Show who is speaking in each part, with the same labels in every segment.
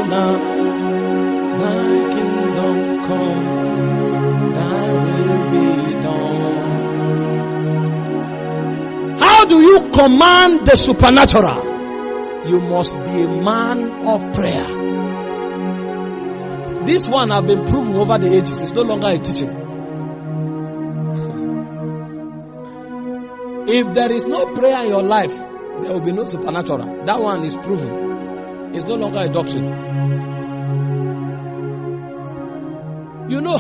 Speaker 1: now. Thy kingdom come, thy will be done. How do you command the supernatural? You must be a man of prayer. This one has been proven over the ages. It's no longer a teaching. If there is no prayer in your life, there will be no supernatural. That one is proven. It's no longer a doctrine. You know,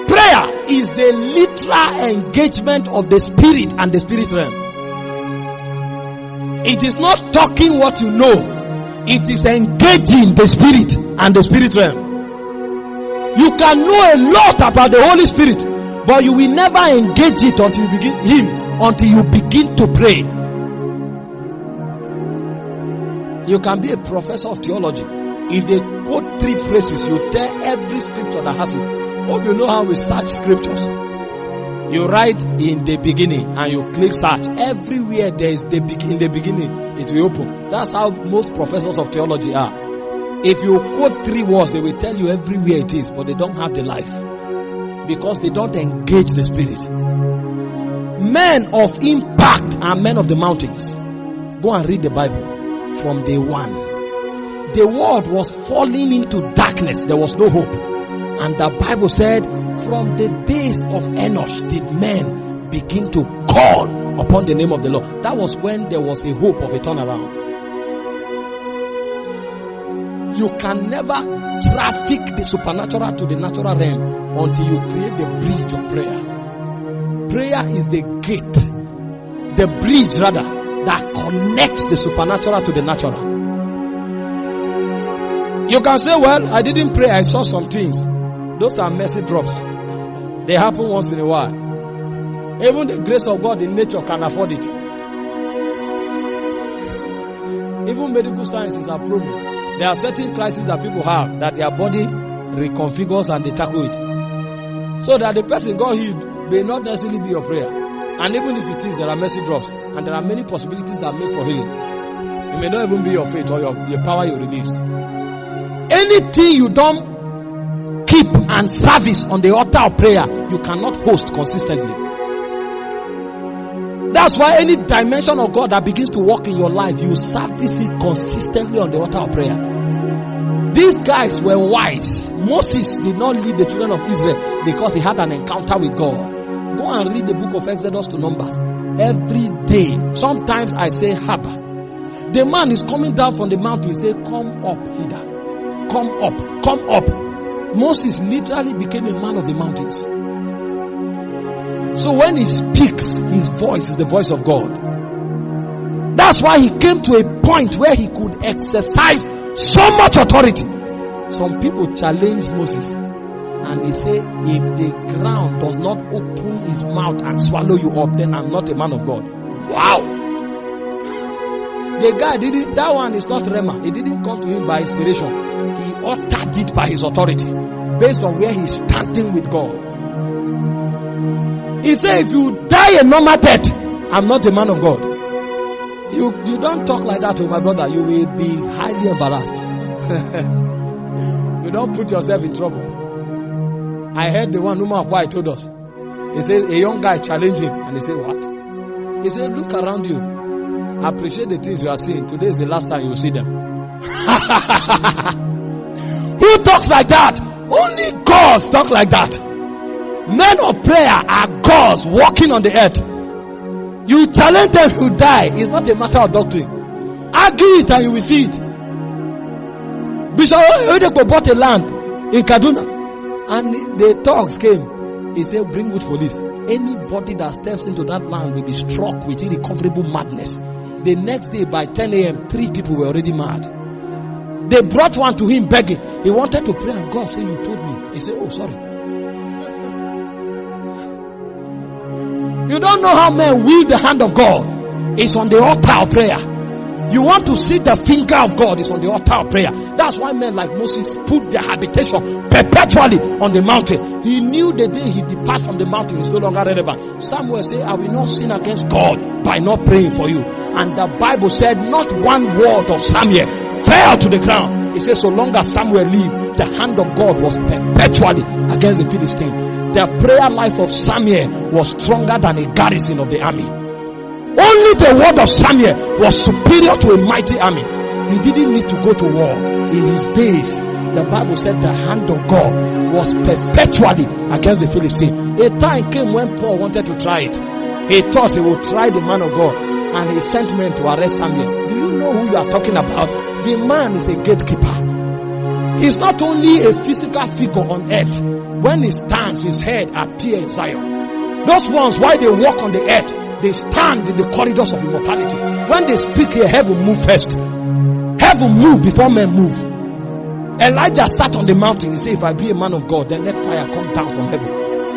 Speaker 1: prayer is the literal engagement of the spirit and the spirit realm. It is not talking what you know. It is engaging the spirit and the spirit realm. You can know a lot about the Holy Spirit, but you will never engage it until you begin to pray. You can be a professor of theology. If they quote 3 phrases, you tell every scripture that has it. Hope you know how we search scriptures. You write in the beginning and you click search. Everywhere there is in the beginning, it will open. That's how most professors of theology are. If you quote 3 words, they will tell you everywhere it is, but they don't have the life. Because they don't engage the spirit. Men of impact are men of the mountains. Go and read the Bible from day one. The world was falling into darkness. There was no hope. And the Bible said, from the days of Enosh did men begin to call upon the name of the Lord. That was when there was a hope of a turnaround. You can never traffic the supernatural to the natural realm until you create the bridge of prayer. Prayer is the gate, the bridge rather, that connects the supernatural to the natural. You can say, well, I didn't pray, I saw some things. Those are mercy drops. They happen once in a while. Even the grace of God in nature can afford it. Even medical sciences are proven. There are certain crises that people have that their body reconfigures and they tackle it. So that the person got healed may not necessarily be your prayer. And even if it is, there are mercy drops. And there are many possibilities that make for healing. It may not even be your faith or your power you released. Anything you don't keep and service on the altar of prayer, you cannot host consistently. That's why any dimension of God that begins to work in your life, you service it consistently on the altar of prayer. These guys were wise. Moses did not lead the children of Israel because he had an encounter with God. Go and read the book of Exodus to Numbers. Every day, sometimes I say Haba. The man is coming down from the mountain. He say, come up hither. Come up, come up. Moses literally became a man of the mountains. So when he speaks, his voice is the voice of God. That's why he came to a point where he could exercise so much authority. Some people challenged Moses and he said, if the ground does not open his mouth and swallow you up, then I'm not a man of God. Wow. The guy didn't, that one is not Rema. It didn't come to him by inspiration. He uttered it by his authority, based on where he's standing with God. He said, if you die a normal death, I'm not a man of God. You don't talk like that to my brother. You will be highly embarrassed. You don't put yourself in trouble. I heard the one Numa Akwai told us. He said, a young guy challenged him. And he said, what? He said, look around you. Appreciate the things you are seeing. Today is the last time you will see them. Who talks like that? Only gods talk like that. Men of prayer are gods walking on the earth. You challenge them, you die. It's not a matter of doctrine. Argue it and you will see it. Bishop Oyedepo bought a land in Kaduna and the thugs came. He said, bring with police. Anybody that steps into that land will be struck with irrecoverable madness. The next day by 10 a.m., 3 people were already mad. They brought one to him begging. He wanted to pray and God said, you told me. He said, oh, sorry. You don't know how men wield the hand of God. It's on the altar of prayer. You want to see the finger of God is on the altar of prayer. That's why men like Moses put their habitation perpetually on the mountain. He knew the day he departs from the mountain is no longer relevant. Samuel said, I will not sin against God by not praying for you. And the Bible said not one word of Samuel fell to the ground. It says so long as Samuel lived, the hand of God was perpetually against the Philistines. The prayer life of Samuel was stronger than a garrison of the army. Only the word of Samuel was superior to a mighty army. He didn't need to go to war. In his days, the Bible said the hand of God was perpetually against the Philistines. A time came when Paul wanted to try it. He thought he would try the man of God, and he sent men to arrest Samuel. Do you know who you are talking about? The man is a gatekeeper. He's not only a physical figure on earth. When he stands, his head appears in Zion. Those ones, while they walk on the earth, they stand in the corridors of immortality. When they speak here, heaven move first. Heaven move before men move. Elijah sat on the mountain. He said, if I be a man of God, then let fire come down from heaven.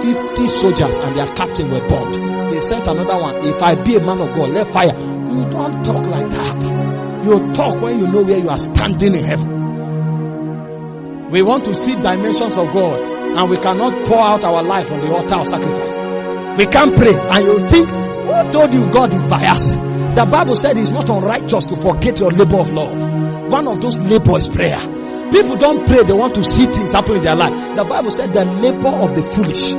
Speaker 1: 50 soldiers and their captain were burned. They sent another one. If I be a man of God, let fire. You don't talk like that. You talk when you know where you are standing in heaven. We want to see dimensions of God, and we cannot pour out our life on the altar of sacrifice. We can't pray, and you think, who told you God is biased? The Bible said it's not unrighteous to forget your labor of love. One of those labor is prayer. People don't pray, they want to see things happen in their life. The Bible said the labor of the foolish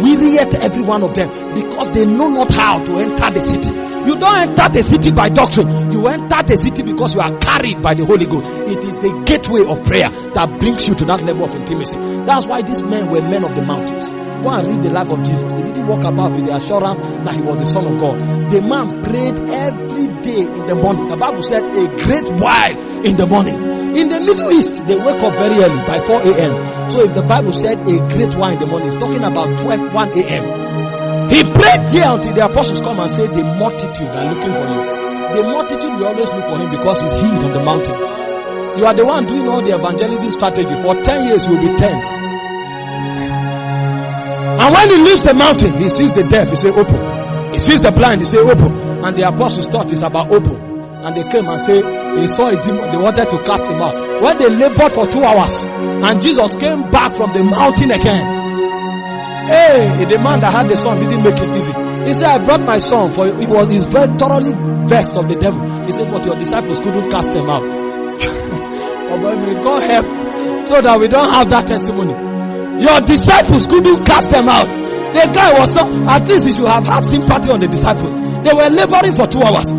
Speaker 1: wearieth every one of them, because they know not how to enter the city. You don't enter the city by doctrine. You enter the city because you are carried by the Holy Ghost. It is the gateway of prayer that brings you to that level of intimacy. That's why these men were men of the mountains. Go and read the life of Jesus. He didn't walk about with the assurance that he was the Son of God. The man prayed every day in the morning. The Bible said a great while in the morning. In the Middle East, they wake up very early by 4 a.m. So if the Bible said a great while in the morning, it's talking about 1 a.m. He prayed here until the apostles come and say the multitude are looking for you. The multitude will always look for him because he's hid on the mountain. You are the one doing all the evangelism strategy. For 10 years you will be 10. And when he leaves the mountain, he sees the deaf, he say open. He sees the blind, he say open. And the apostles thought it's about open. And they came and say he saw a demon, they wanted to cast him out. When they labored for 2 hours, and Jesus came back from the mountain again. Hey, the man that had the son didn't make it easy. He said, I brought my son for you. He's very thoroughly vexed of the devil. He said, but your disciples couldn't cast him out. Oh, but may God help so that we don't have that testimony. Your disciples couldn't cast them out. The guy was not, at least he should have had sympathy on the disciples. They were laboring for 2 hours.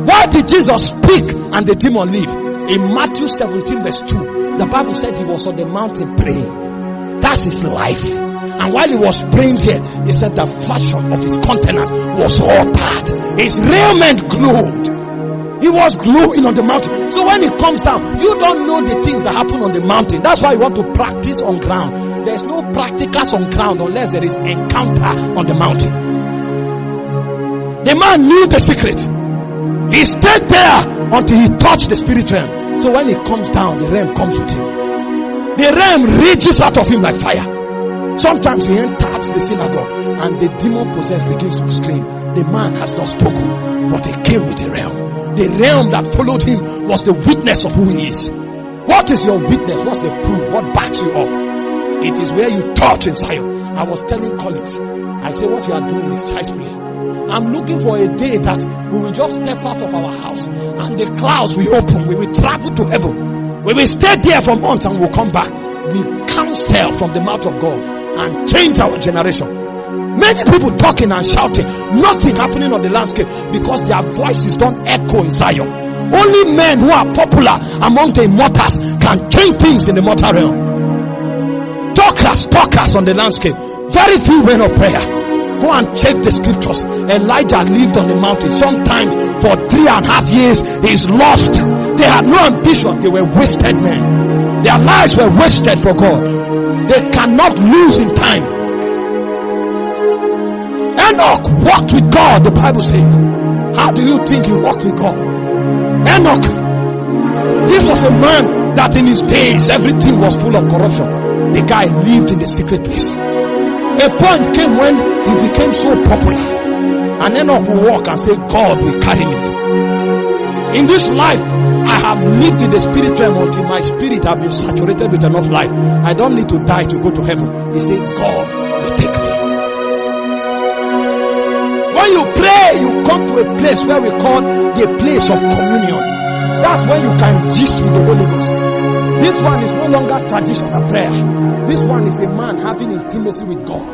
Speaker 1: Why did Jesus speak and the demon leave? In Matthew 17 verse 2, the Bible said he was on the mountain praying. That's his life. And while he was praying here, he said the fashion of his countenance was altered. His raiment glowed. He was glowing on the mountain. So when he comes down, you don't know the things that happen on the mountain. That's why you want to practice on ground. There's no practicals on ground unless there is encounter on the mountain. The man knew the secret. He stayed there until he touched the spirit realm. So when he comes down, the realm comes with him. The realm rages out of him like fire. Sometimes he enters the synagogue and the demon possessed begins to scream. The man has not spoken, but he came with the realm. The realm that followed him was the witness of who he is. What is your witness? What's the proof? What backs you up? It is where you touch in Zion. I was telling colleagues, I say what you are doing is child's play. I'm looking for a day that we will just step out of our house and the clouds will open. We will travel to heaven. We will stay there for months and we'll come back. We counsel from the mouth of God and change our generation. Many people talking and shouting, nothing happening on the landscape because their voices don't echo in Zion. Only men who are popular among the immortals can change things in the mortal realm. Talkers on the landscape. Very few men of prayer. Go and check the scriptures. Elijah lived on the mountain. Sometimes for 3.5 years he's lost. They had no ambition. They were wasted men. Their lives were wasted for God. They cannot lose in time. Enoch walked with God, the Bible says. How do you think he walked with God? Enoch, this was a man that in his days everything was full of corruption. The guy lived in the secret place. A point came when he became so popular, and Enoch will walk and say, God will carry me. In this life, I have lived in the spirit realm until my spirit have been saturated with enough life. I don't need to die to go to heaven. He said, God will take me. When you pray, you come to a place where we call the place of communion. That's when you can gist with the Holy Ghost. This one is no longer traditional prayer. This one is a man having intimacy with God.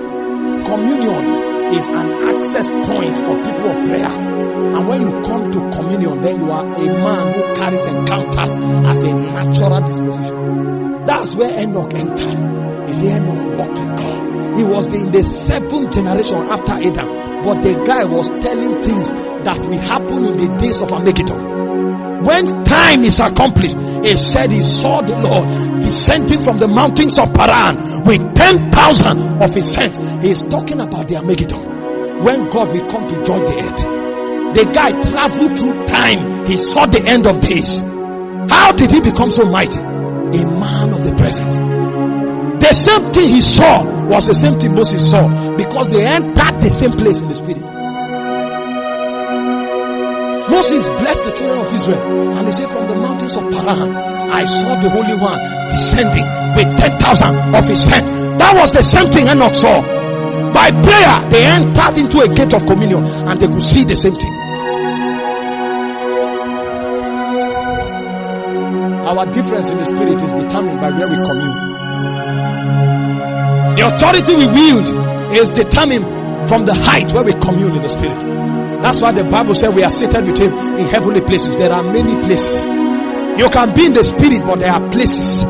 Speaker 1: Communion is an access point for people of prayer. And when you come to communion, then you are a man who carries encounters as a natural disposition. That's where Enoch entered. He said Enoch walked with God. He was in the 7th generation after Adam. But the guy was telling things that will happen in the days of Armageddon. When time is accomplished, he said he saw the Lord descending from the mountains of Paran with 10,000 of his saints. He is talking about the Armageddon, when God will come to judge the earth. The guy traveled through time. He saw the end of days. How did he become so mighty? A man of the presence. The same thing he saw was the same thing Moses saw, because they entered the same place in the spirit. Moses blessed the children of Israel, and he said, from the mountains of Paran, I saw the Holy One descending with 10,000 of his saints. That was the same thing Enoch saw. By prayer, they entered into a gate of communion, and they could see the same thing. Our difference in the spirit is determined by where we commune. The authority we wield is determined from the height where we commune in the spirit. That's why the Bible said we are seated with him in heavenly places. There are many places. You can be in the spirit, but there are places.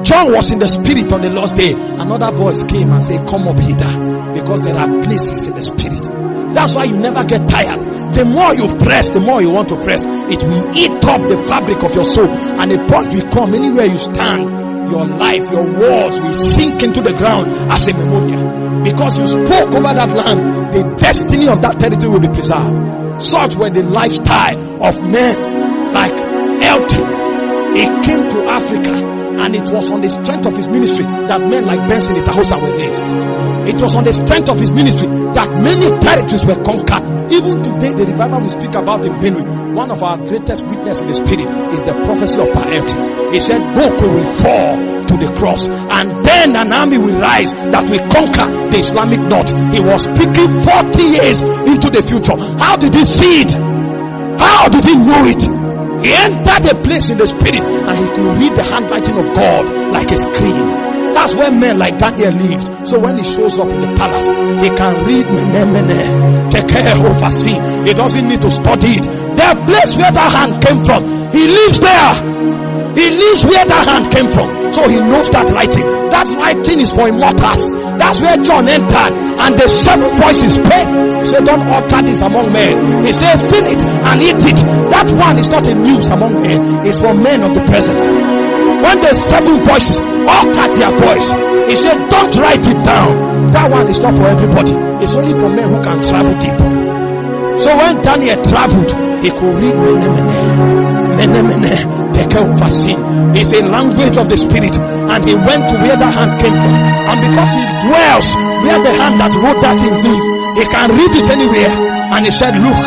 Speaker 1: John was in the spirit on the Lord's day. Another voice came and said, come up hither, because there are places in the spirit. That's why you never get tired. The more you press, the more you want to press. It will eat up the fabric of your soul, and a point will come anywhere you stand. Your life, your words will sink into the ground as a memorial. Because you spoke over that land, the destiny of that territory will be preserved. Such were the lifestyle of men like Elton. He came to Africa, and it was on the strength of his ministry that men like Benson Itahosa were raised. It was on the strength of his ministry that many territories were conquered. Even today, the revival we speak about in Benue, one of our greatest witnesses in the spirit is the prophecy of Elton. He said, Boko will fall to the cross, and then an army will rise that will conquer the Islamic North. He was speaking 40 years into the future. How did he see it? How did he know it? He entered a place in the spirit, and he could read the handwriting of God like a screen. That's where men like Daniel lived. So when he shows up in the palace, he can read take care oversee. He doesn't need to study it. The place where that hand came from, he lives there. He lives where that hand came from. So he knows that writing. That writing is for immortals. That's where John entered, and the 7 voices spoke. He said, don't utter this among men. He said, fill it and eat it. That one is not a news among men. It's for men of the presence. When the 7 voices uttered their voice, he said, don't write it down. That one is not for everybody. It's only for men who can travel deep. So when Daniel traveled, he could read take care of us sin. It's a language of the spirit, and he went to where that hand came from. And because he dwells where the hand that wrote that in live, he can read it anywhere. And he said, look,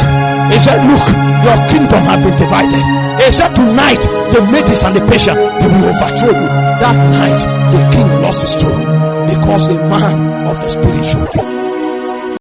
Speaker 1: your kingdom has been divided. He said, tonight the Medes and the Persians, they will overthrow you. That night the king lost his throne, because a man of the spirit showed him.